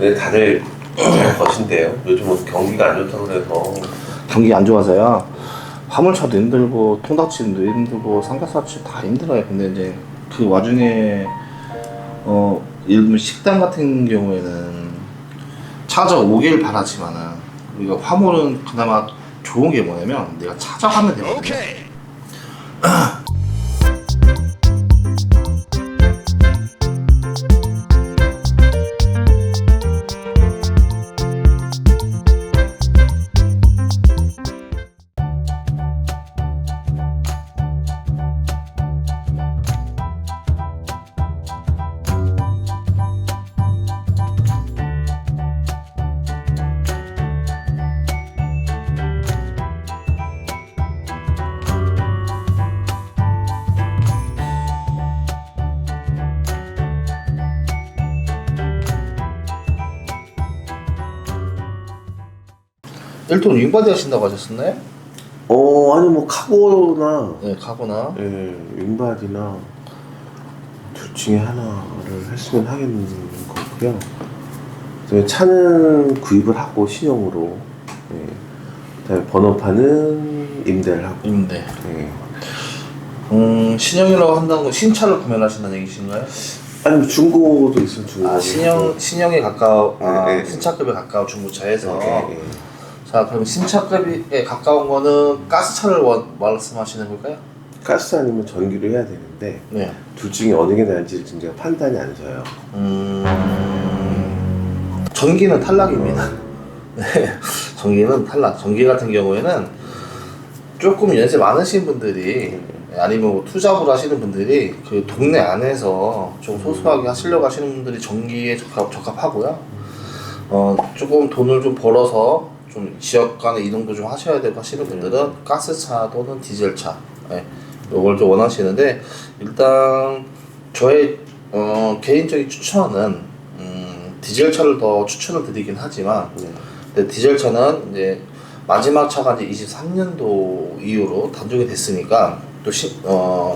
근데 다들 잘 거신대요. 요즘은 경기가 안 좋다고 그래서. 경기 안 좋아서요. 화물차도 힘들고 통닭집도 힘들고 삼겹살집 다 힘들어요. 근데 이제 그 와중에 예를 들면 식당 같은 경우에는 찾아오길 바라지만은 우리가 화물은 그나마 좋은 게 뭐냐면 내가 찾아가면 되거든요. 일톤 윙바디 하신다고 하셨었나요? 아니 뭐 카고나 네, 가거나. 윙바디나 둘 중에 하나를 했으면 하겠는 거고요. 그다음에 차는 구입을 하고 신형으로, 그다음에 번호판은 임대를 하고. 임대. 예. 신형이라고 한다는 건 신차를 구매를 하신다는 얘기신가요? 아니 뭐 중고도 있으면 중고. 아, 신형에 가까워, 네. 신차급에 가까운 중고차에서. 네. 자, 그럼 신차급에 가까운 거는 가스차를 말씀하시는 걸까요? 가스 아니면 전기로 해야 되는데 네. 둘 중에 어느 게 나은지 지금 제가 판단이 안 서요. 전기는 탈락입니다. 네, 전기는 탈락. 전기 같은 경우에는 조금 연세 많으신 분들이 아니면 뭐 투잡을 하시는 분들이 그 동네 안에서 좀 소소하게 하시려고 하시는 분들이 전기에 적합하고요. 조금 돈을 좀 벌어서 좀 지역 간의 이동도 좀 하셔야 되고 하시는 분들은 가스차 또는 디젤차, 이걸 좀 원하시는데, 일단 저의 개인적인 추천은 디젤차를 더 추천을 드리긴 하지만, 근데 디젤차는 이제 마지막 차가 이제 23년도 이후로 단종이 됐으니까 또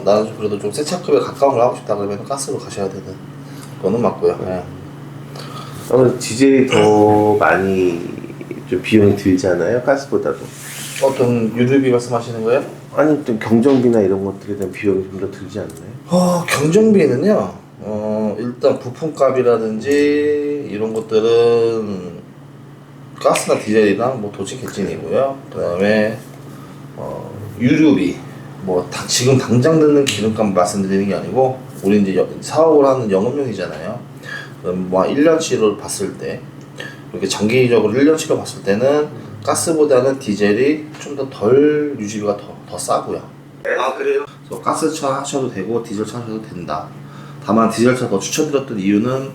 나는 그래도 좀 새 차급에 가까운 걸 하고 싶다 그러면 가스로 가셔야 되는 거는 맞고요. 네. 디젤이 더 많이 좀 비용이 들잖아요, 가스보다도. 어떤 유류비 말씀하시는 거예요? 아니 또 경정비나 이런 것들에 대한 비용이 좀 더 들지 않나요? 경정비는요, 일단 부품값이라든지 이런 것들은 가스나 디젤이랑 뭐 도치 개찐이고요. 그 다음에 유류비, 지금 당장 듣는 기름값 말씀드리는 게 아니고, 우리 이제 사업을 하는 영업용이잖아요. 그럼 뭐 1년치로 봤을 때, 이렇게 장기적으로 1년치로 봤을 때는 가스보다는 디젤이 좀 더 덜 유지비가 더 싸고요. 아, 그래요? 그래서 가스차 하셔도 되고 디젤차 하셔도 된다. 다만 디젤차 더 추천드렸던 이유는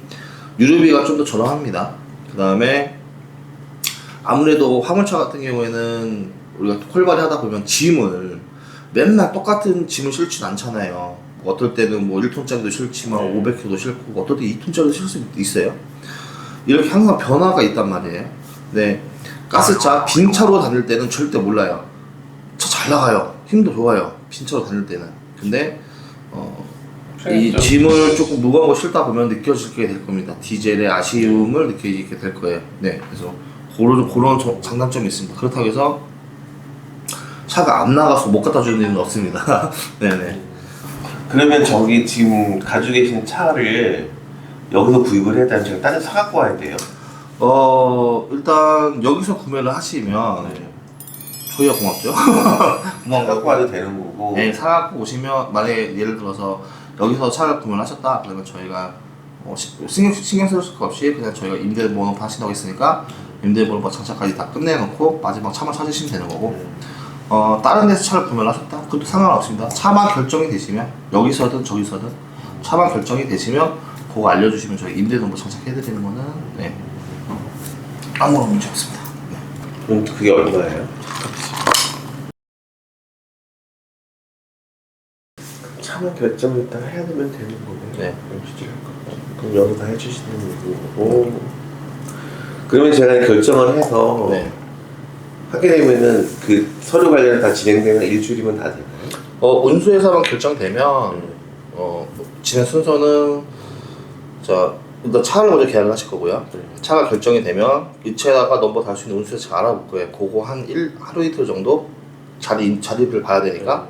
유류비가 좀 더 저렴합니다. 그 다음에 아무래도 화물차 같은 경우에는 우리가 콜발이 하다 보면 짐을 맨날 똑같은 짐을 실진 않잖아요. 어떨 때는 뭐 1톤짜리도 실지만 500kg도 실고, 어떨 때 2톤짜리도 실 수 있어요. 이렇게 항상 변화가 있단 말이에요. 네, 가스차 빈 차로 다닐 때는 절대 몰라요. 차 잘 나가요. 힘도 좋아요. 빈 차로 다닐 때는. 근데 이 짐을 조금 무거운 거 실다 보면 느껴지게 될 겁니다. 디젤의 아쉬움을 느끼게 될 거예요. 네, 그래서 그런 장단점이 있습니다. 그렇다고 해서 차가 안 나가서 못 갖다 주는 일은 없습니다. 네네. 그러면 저기 지금 가지고 계신 차를 여기서 구입을 해야 되면 제가 다른 차 갖고 와야 돼요? 일단 여기서 구매를 하시면 저희가 고맙죠. 차 갖고 와도 되는 거고. 네, 사갖고 오시면, 만약에 예를 들어서 여기서 차를 구매를 하셨다 그러면 저희가 신경 쓸 것 없이 그냥 저희가 임대번호 하신다고 했으니까 임대번호 장착까지 다 끝내놓고 마지막 차만 찾으시면 되는 거고, 다른 데서 차를 구매를 하셨다 그것도 상관없습니다. 차만 결정이 되시면, 여기서든 저기서든 차만 결정이 되시면 그거 알려주시면 저희 임대번호 장착해드리는 거는 아무런 문제 없습니다. 그럼 그게 얼마예요? 차만 결정을 일단 해야 되면 되는 거고. 네. 그럼 여기다 해주시는 거고. 그러면 제가 결정을 해서 하게 되면은 그 서류 관련 다 진행되면 일주일이면 다 되나요? 운수회사만 결정되면 진행 순서는 일단 차를 먼저 계약을 하실 거고요. 차가 결정이 되면 이 차가 넘버 달 수 있는 운수회사 알아볼 거예요. 그거 한 하루 이틀 정도 자리를 봐야 되니까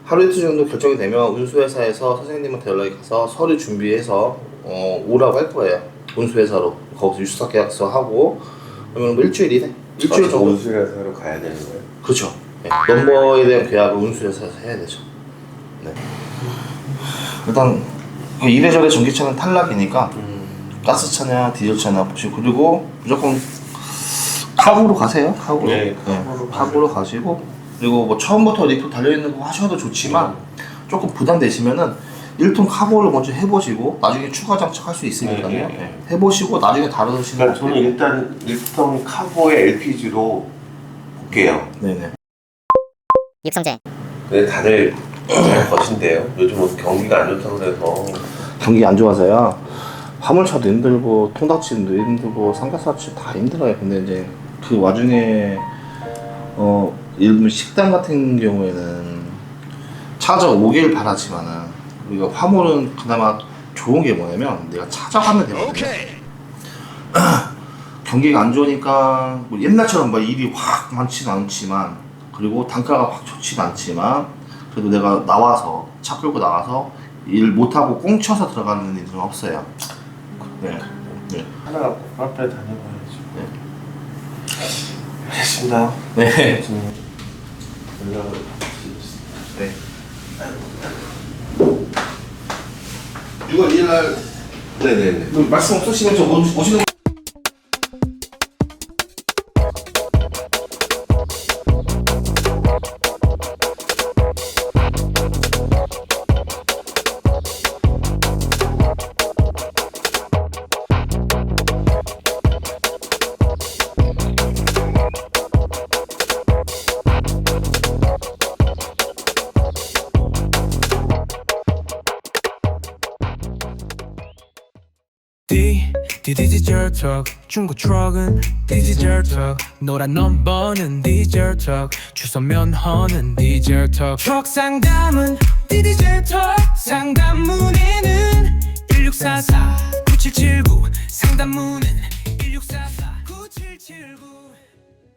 하루 이틀 정도 결정이 되면 운수회사에서 선생님한테 연락이 가서 서류 준비해서 오라고 할 거예요. 운수회사로 거기서 유수사 계약서 하고 그러면 뭐 일주일이네. 일주일 정도. 운수회사로 가야 되는 거예요? 그렇죠. 네. 넘버에 대한 계약을 운수회사에서 해야 되죠. 네. 일단 이래저래 전기차는 탈락이니까 가스차냐 디젤차냐 보시고 그리고 무조건 카고로 가세요. 카고로. 네, 카고로 가시고 그리고 뭐 처음부터 리프 달려있는 거 하셔도 좋지만 조금 부담되시면은 1톤 카고를 먼저 해보시고 나중에 추가 장착할 수 있으니까요. 네. 해보시고 나중에 다루시는 그러니까 저는 일단 1톤 카고의 LPG로 볼게요. 네네. 육성재. 근데 다들 잘 거신대요. 요즘 뭐 경기가 안 좋다고 그래서. 경기 안 좋아서요. 화물차도 힘들고 통닭집도 힘들고 삼겹살집 다 힘들어요. 근데 이제 그 와중에 예를 들면 식당 같은 경우에는 차가 오길 바라지만은 우리가 화물은 그나마 좋은 게 뭐냐면 내가 찾아가면 되거든요. 경기가 안 좋으니까 뭐 옛날처럼 막 일이 확 많지는 않지만 그리고 단가가 확 좋지는 않지만 그래도 내가 나와서 차 끌고 나가서 일 못하고 꽁쳐서 들어가는 일은 없어요. 네. 네. 하나가 빨리 다녀봐야지. 네. 알겠습니다. 네. 지금 연락을 드리겠습니다. 네. 6월 2일 날 네네네. 말씀 없으시면 저 오시는 디지털 턱 중고 트럭은 디지털 턱 노란 넘버는 디지털 턱 주소 면허는 디지털 턱 트럭 상담은 디지털 턱